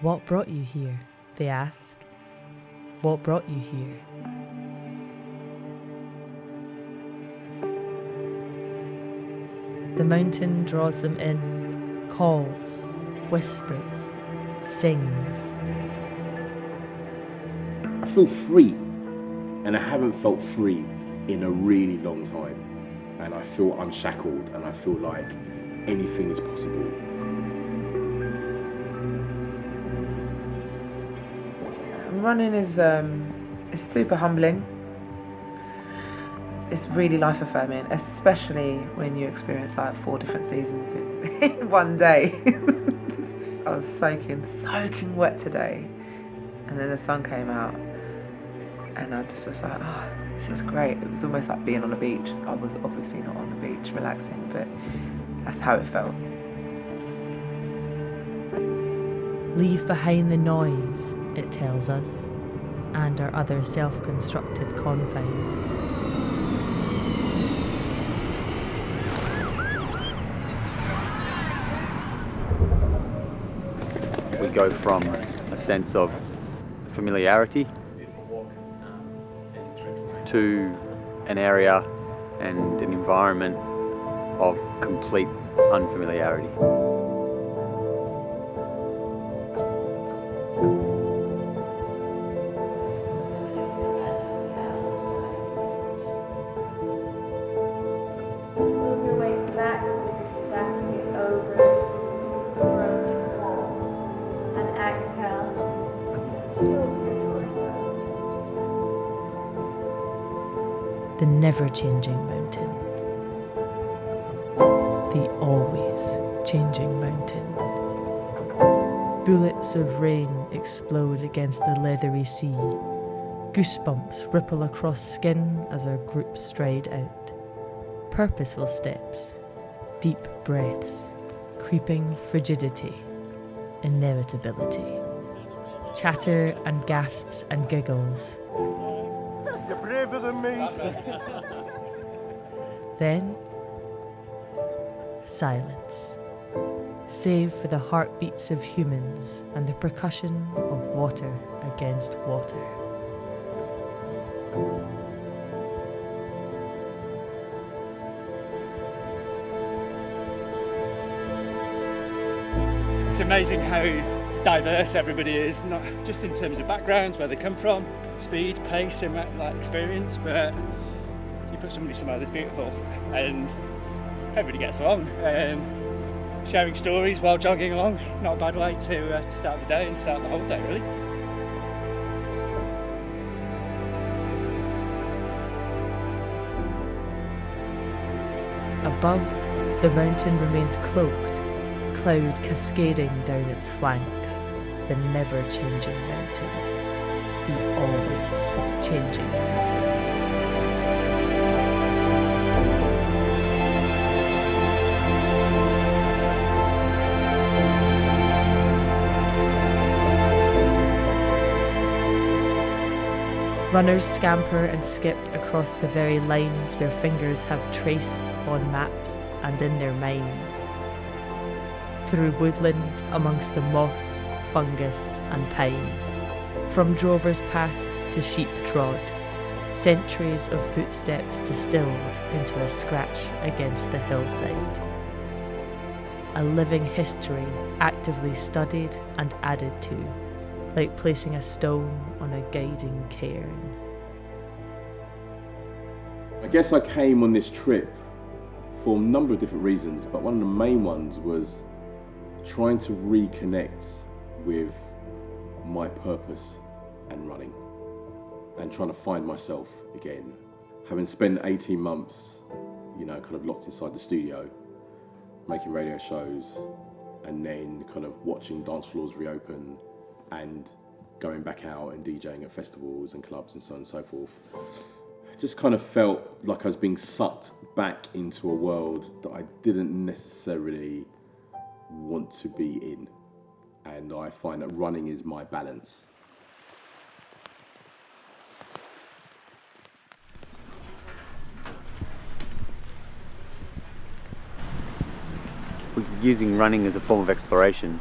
What brought you here? They ask. What brought you here? The mountain draws them in, calls, whispers, sings. I feel free, and I haven't felt free in a really long time. And I feel unshackled, and I feel like anything is possible. Running is super humbling. It's really life affirming, especially when you experience like 4 different seasons in one day. I was soaking wet today, and then the sun came out, and I just was like, oh, this is great. It was almost like being on a beach. I was obviously not on the beach relaxing, but that's how it felt. Leave behind the noise, it tells us, and our other self-constructed confines. We go from a sense of familiarity to an area and an environment of complete unfamiliarity. The never-changing mountain. The always-changing mountain. Bullets of rain explode against the leathery sea. Goosebumps ripple across skin as our groups stride out. Purposeful steps, deep breaths, creeping frigidity, inevitability. Chatter and gasps and giggles. You're braver than me. Then, silence, save for the heartbeats of humans and the percussion of water against water. It's amazing how diverse everybody is, not just in terms of backgrounds, where they come from, speed, pace, and like experience, but you put somebody somewhere that's beautiful and everybody gets along. Sharing stories while jogging along, not a bad way to start the day and start the whole day, really. Above, the mountain remains cloaked, cloud cascading down its flanks, the never-changing mountain, the always-changing mountain. Runners scamper and skip across the very lines their fingers have traced on maps and in their minds. Through woodland amongst the moss, fungus and pine. From drover's path to sheep trod, centuries of footsteps distilled into a scratch against the hillside. A living history actively studied and added to, like placing a stone on a guiding cairn. I guess I came on this trip for a number of different reasons, but one of the main ones was trying to reconnect with my purpose and running and trying to find myself again. Having spent 18 months, kind of locked inside the studio, making radio shows, and then kind of watching dance floors reopen and going back out and DJing at festivals and clubs and so on and so forth. Just kind of felt like I was being sucked back into a world that I didn't necessarily want to be in. And I find that running is my balance. We're using running as a form of exploration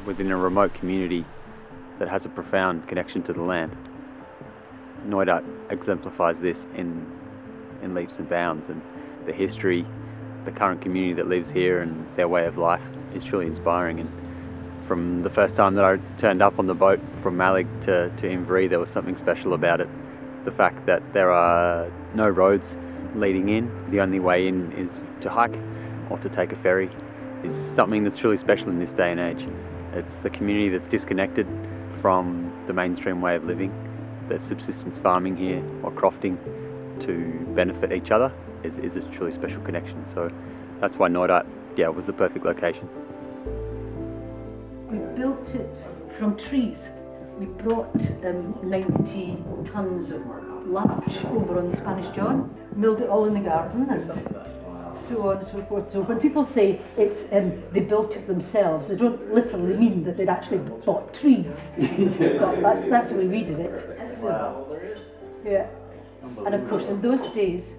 within a remote community that has a profound connection to the land. Knoydart exemplifies this in leaps and bounds, and the history, the current community that lives here and their way of life is truly inspiring. And from the first time that I turned up on the boat from Malig to Aire, there was something special about it. The fact that there are no roads leading in, the only way in is to hike or to take a ferry, is something that's truly special in this day and age. It's a community that's disconnected from the mainstream way of living. There's subsistence farming here or crofting to benefit each other is a truly special connection. So that's why Knoydart, was the perfect location. We built it from trees. We brought 90 tons of lochs over on the Spanish John, milled it all in the garden and so on and so forth. So when people say it's they built it themselves, they don't literally mean that they'd actually bought trees. But that's the way we did it. So, yeah. And of course in those days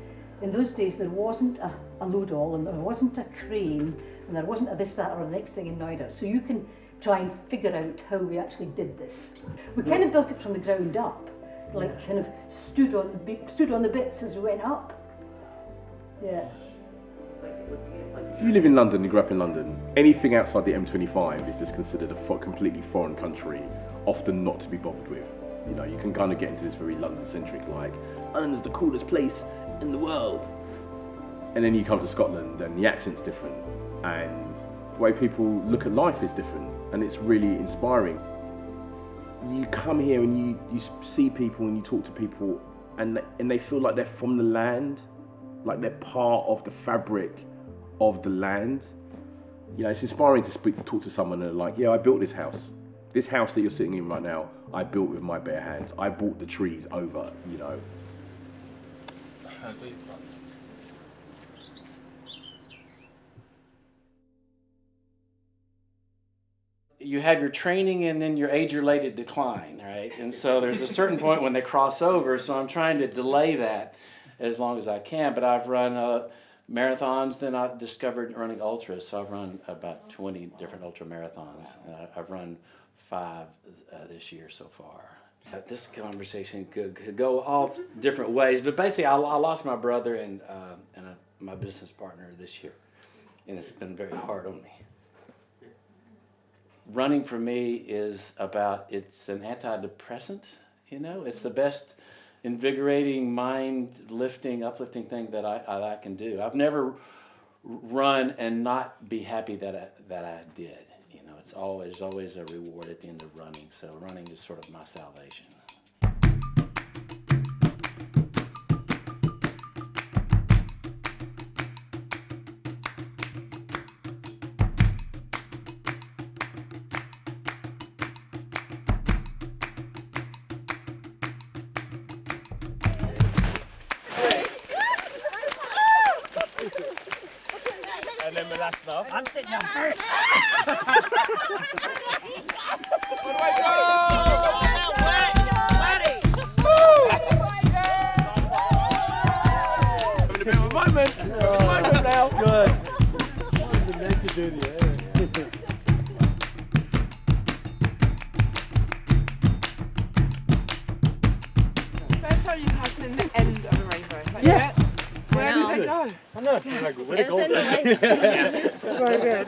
there wasn't a load all, and there wasn't a crane, and there wasn't a this, that or the next thing in Knoydart. So you can try and figure out how we actually did this. We kind of built it from the ground up, like kind of stood on the bits as we went up. Yeah. If you live in London, you grew up in London, anything outside the M25 is just considered a completely foreign country, often not to be bothered with. You know, you can kind of get into this very London-centric, like, London's the coolest place in the world. And then you come to Scotland and the accent's different, and the way people look at life is different, and it's really inspiring. You come here and you see people and you talk to people, and they feel like they're from the land, like they're part of the fabric of the land. You know, it's inspiring to talk to someone and they're like, yeah, I built this house. This house that you're sitting in right now, I built with my bare hands. I brought the trees over, you know. You have your training and then your age-related decline, right? And so there's a certain point when they cross over, so I'm trying to delay that as long as I can. But I've run marathons, then I've discovered running ultras, so I've run about 20 different ultra marathons. I've run 5 this year so far. This conversation could go all different ways, but basically I lost my brother and my business partner this year, and it's been very hard on me. Running for me is it's an antidepressant, you know, it's the best invigorating, mind-lifting, uplifting thing that I can do. I've never run and not be happy that I did. You know, it's always a reward at the end of running. So running is sort of my salvation. I'm sitting down first. Where do I go? Having a bit of a moment. Now. Good. Meant to do the air. That's how you catch the end of a rainbow. Like Yeah. Where did they go? I know. Where to go? So good.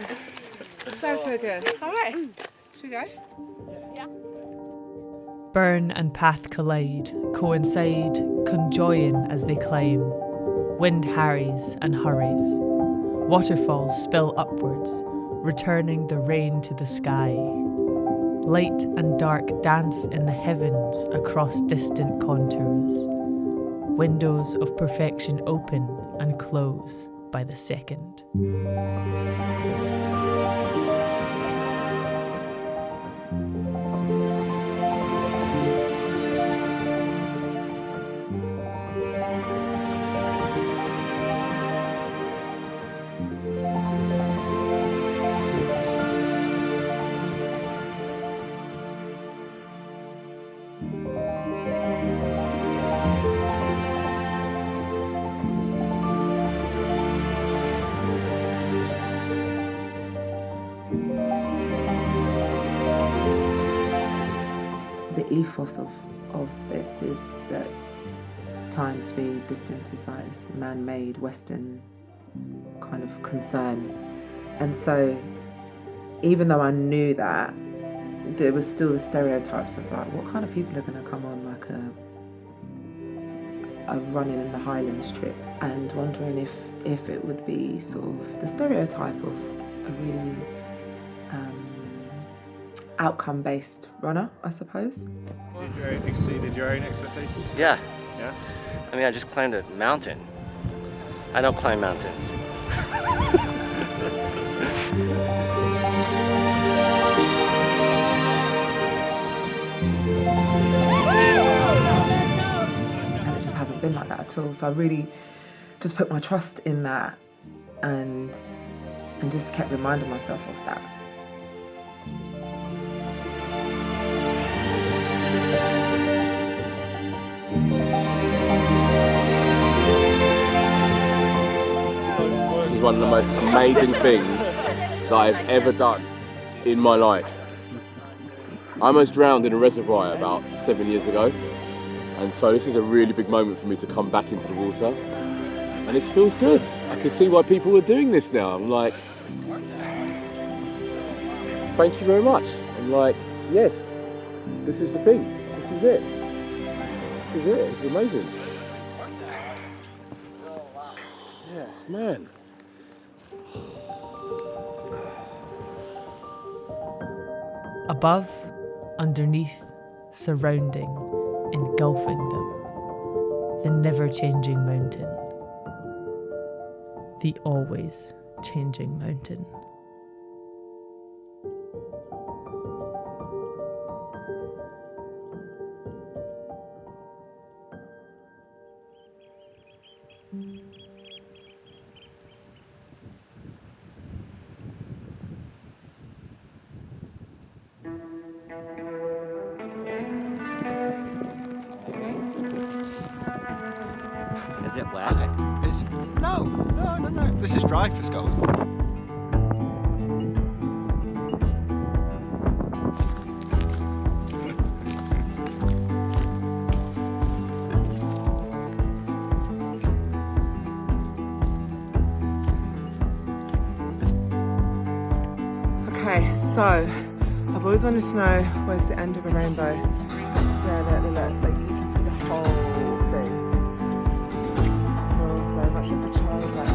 So good. All right. Should we go? Burn and path collide, coincide, conjoin as they climb. Wind harries and hurries. Waterfalls spill upwards, returning the rain to the sky. Light and dark dance in the heavens across distant contours. Windows of perfection open and close by the second. the ethos of this is that time, speed, distance is like this man-made Western kind of concern. And so even though I knew that, there was still the stereotypes of like, what kind of people are going to come on like a running in the Highlands trip, and wondering if it would be sort of the stereotype of a really outcome-based runner, I suppose. Exceeded your own expectations? Yeah. Yeah? I mean, I just climbed a mountain. I don't climb mountains. And it just hasn't been like that at all. So I really just put my trust in that and just kept reminding myself of that. This is one of the most amazing things that I've ever done in my life. I almost drowned in a reservoir about 7 years ago, and so this is a really big moment for me to come back into the water, and it feels good. I can see why people are doing this now. I'm like, thank you very much. I'm like, yes, this is the thing. This is it. This is it. It's amazing. Yeah, man. Above, underneath, surrounding, engulfing them. The never-changing mountain. The always-changing mountain. Is it wet? It's no. This is dry for Scotland. Okay, so I've always wanted to know where's the end of a rainbow. There, like you can see the whole thing. I feel very much like a child right now.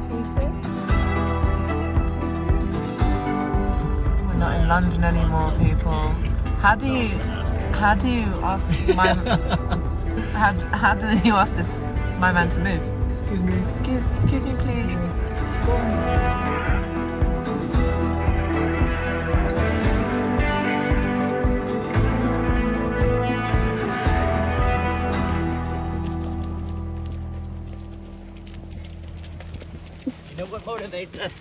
Can you see it? We're not in London anymore, people. How do you ask my how do you ask my man to move? Excuse me. Excuse me, please. You know what motivates us?